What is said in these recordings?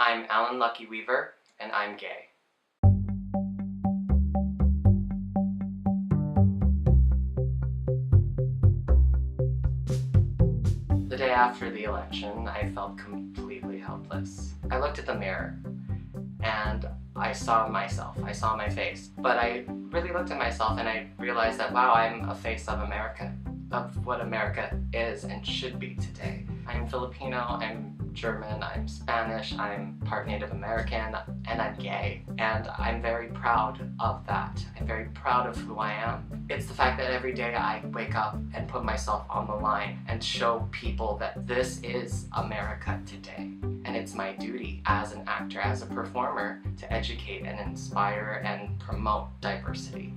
I'm Alan Lucky Weaver, and I'm gay. The day after the election, I felt completely helpless. I looked at the mirror, and I saw myself. I saw my face. But I really looked at myself and I realized that, wow, I'm a face of America, of what America is and should be today. I'm Filipino, I'm German, I'm Spanish, I'm part Native American, and I'm gay. And I'm very proud of that. I'm very proud of who I am. It's the fact that every day I wake up and put myself on the line and show people that this is America today. And it's my duty as an actor, as a performer, to educate and inspire and promote diversity.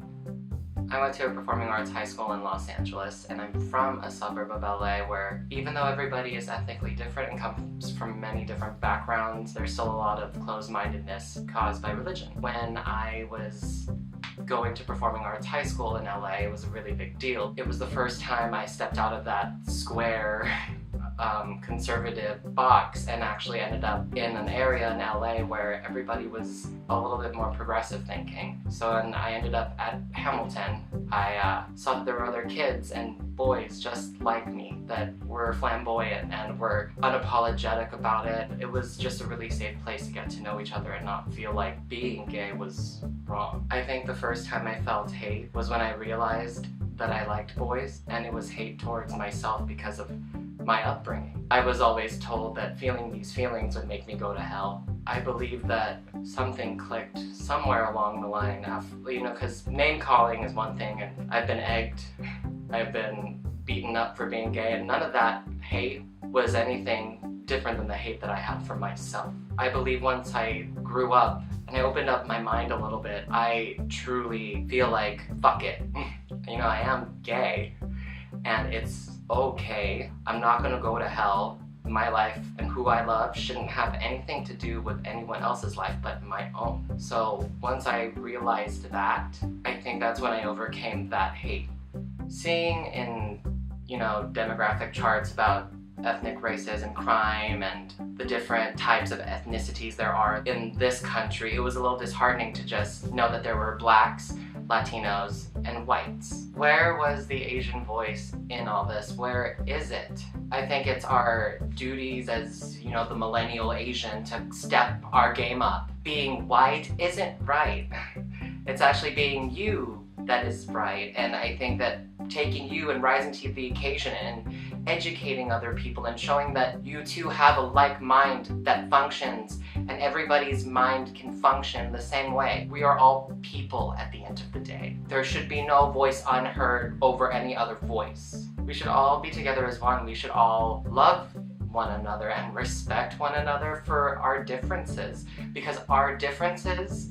I went to a performing arts high school in Los Angeles, and I'm from a suburb of LA where even though everybody is ethnically different and comes from many different backgrounds, there's still a lot of closed-mindedness caused by religion. When I was going to performing arts high school in LA, it was a really big deal. It was the first time I stepped out of that square conservative box and actually ended up in an area in LA where everybody was a little bit more progressive thinking. So when I ended up at Hamilton, I saw that there were other kids and boys just like me that were flamboyant and were unapologetic about it. It was just a really safe place to get to know each other and not feel like being gay was wrong. I think the first time I felt hate was when I realized that I liked boys, and it was hate towards myself because of my upbringing. I was always told that feeling these feelings would make me go to hell. I believe that something clicked somewhere along the line after, because name calling is one thing, and I've been egged, I've been beaten up for being gay, and none of that hate was anything different than the hate that I had for myself. I believe once I grew up and I opened up my mind a little bit, I truly feel like, fuck it. I am gay, and it's okay. I'm not gonna go to hell. My life and who I love shouldn't have anything to do with anyone else's life but my own. So once I realized that, I think that's when I overcame that hate. Seeing in, demographic charts about ethnic races and crime and the different types of ethnicities there are in this country, it was a little disheartening to just know that there were blacks, Latinos, and whites. Where was the Asian voice in all this? Where is it? I think it's our duties as, the millennial Asian to step our game up. Being white isn't right. It's actually being you that is right. And I think that taking you and rising to the occasion and educating other people and showing that you too have a like mind that functions and everybody's mind can function the same way. We are all people at the end of the day. There should be no voice unheard over any other voice. We should all be together as one. We should all love one another and respect one another for our differences, because our differences,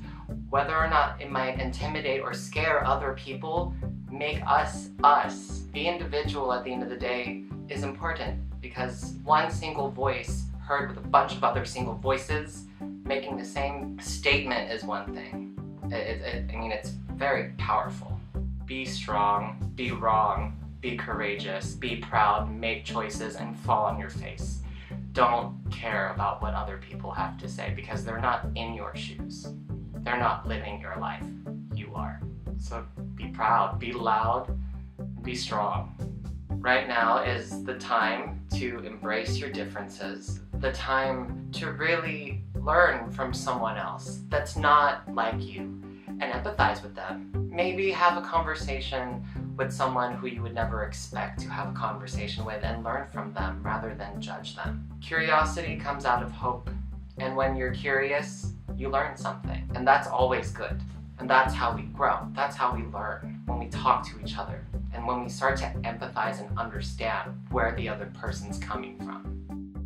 whether or not it might intimidate or scare other people, make us us. The individual at the end of the day is important, because one single voice heard with a bunch of other single voices making the same statement is one thing. It's very powerful. Be strong, be wrong, be courageous, be proud, make choices, and fall on your face. Don't care about what other people have to say, because they're not in your shoes. They're not living your life. You are. So be proud, be loud, be strong. Right now is the time to embrace your differences, the time to really learn from someone else that's not like you and empathize with them. Maybe have a conversation with someone who you would never expect to have a conversation with and learn from them rather than judge them. Curiosity comes out of hope, and when you're curious, you learn something, and that's always good. And that's how we grow. That's how we learn, when we talk to each other and when we start to empathize and understand where the other person's coming from.